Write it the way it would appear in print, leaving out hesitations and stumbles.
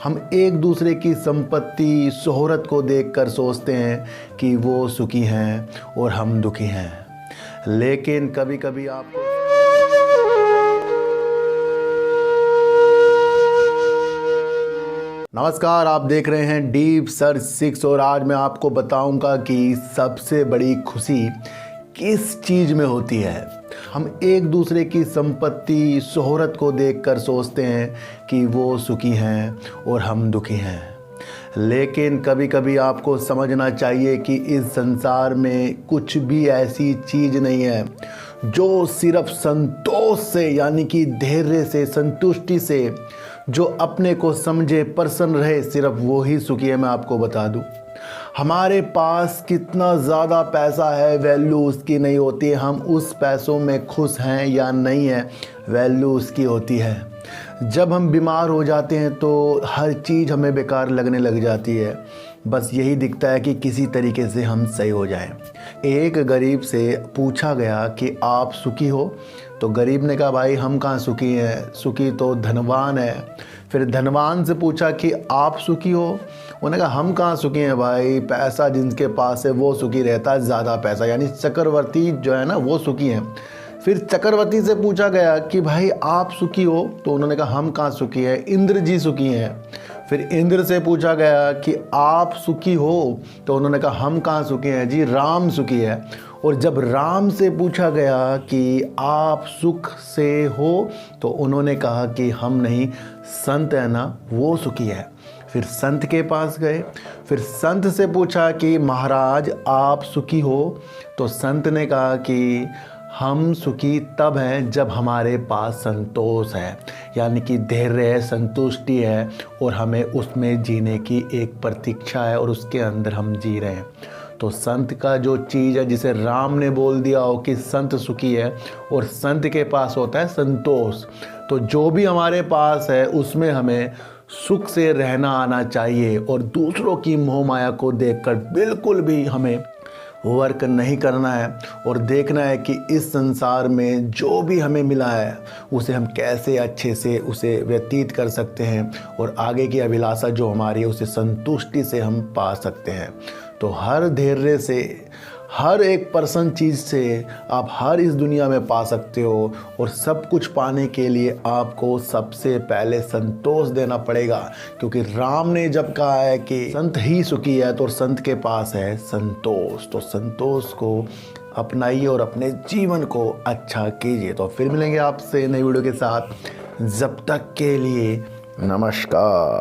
हम एक दूसरे की संपत्ति, शोहरत को देखकर सोचते हैं कि वो सुखी हैं और हम दुखी हैं। लेकिन कभी कभी आपको नमस्कार, आप देख रहे हैं डीप सर्च 6 और आज मैं आपको बताऊंगा कि सबसे बड़ी खुशी किस चीज़ में होती है। हम एक दूसरे की संपत्ति, शोहरत को देखकर सोचते हैं कि वो सुखी हैं और हम दुखी हैं। लेकिन कभी कभी आपको समझना चाहिए कि इस संसार में कुछ भी ऐसी चीज़ नहीं है जो सिर्फ संतोष से, यानी कि धैर्य से, संतुष्टि से, जो अपने को समझे, प्रसन्न रहे, सिर्फ वो ही सुखी है। मैं आपको बता दूं, हमारे पास कितना ज़्यादा पैसा है, वैल्यू उसकी नहीं होती है। हम उस पैसों में खुश हैं या नहीं हैं, वैल्यू उसकी होती है। जब हम बीमार हो जाते हैं तो हर चीज़ हमें बेकार लगने लग जाती है। बस यही दिखता है कि किसी तरीके से हम सही हो जाएं। एक गरीब से पूछा गया कि आप सुखी हो? तो गरीब ने कहा, भाई हम कहाँ सुखी हैं, सुखी तो धनवान है। फिर धनवान से पूछा कि आप सुखी हो? उन्होंने कहा, हम कहाँ सुखी हैं भाई, पैसा जिनके पास है वो सुखी रहता है, ज़्यादा पैसा, यानी चक्रवर्ती जो है ना वो सुखी हैं। फिर चक्रवर्ती से पूछा गया कि भाई आप सुखी हो? तो उन्होंने कहा, हम कहाँ सुखी है, इंद्र जी सुखी हैं। फिर इंद्र से पूछा गया कि आप सुखी हो? तो उन्होंने कहा, हम कहाँ सुखी हैं जी, राम सुखी है। और जब राम से पूछा गया कि आप सुख से हो? तो उन्होंने कहा कि हम नहीं, संत है ना वो सुखी है। फिर संत के पास गए, फिर संत से पूछा कि महाराज आप सुखी हो? तो संत ने कहा कि हम सुखी तब हैं जब हमारे पास संतोष है, यानी कि धैर्य है, संतुष्टि है और हमें उसमें जीने की एक प्रतीक्षा है और उसके अंदर हम जी रहे हैं। तो संत का जो चीज़ है, जिसे राम ने बोल दिया हो कि संत सुखी है, और संत के पास होता है संतोष। तो जो भी हमारे पास है उसमें हमें सुख से रहना आना चाहिए और दूसरों की मोह माया को देखकर बिल्कुल भी हमें वर्क नहीं करना है और देखना है कि इस संसार में जो भी हमें मिला है उसे हम कैसे अच्छे से उसे व्यतीत कर सकते हैं और आगे की अभिलाषा जो हमारी है उसे संतुष्टि से हम पा सकते हैं। तो हर धैर्य से, हर एक पर्सन चीज़ से आप हर इस दुनिया में पा सकते हो और सब कुछ पाने के लिए आपको सबसे पहले संतोष देना पड़ेगा, क्योंकि राम ने जब कहा है कि संत ही सुखी है तो संत के पास है संतोष। तो संतोष को अपनाइए और अपने जीवन को अच्छा कीजिए। तो फिर मिलेंगे आपसे नई वीडियो के साथ, जब तक के लिए नमस्कार।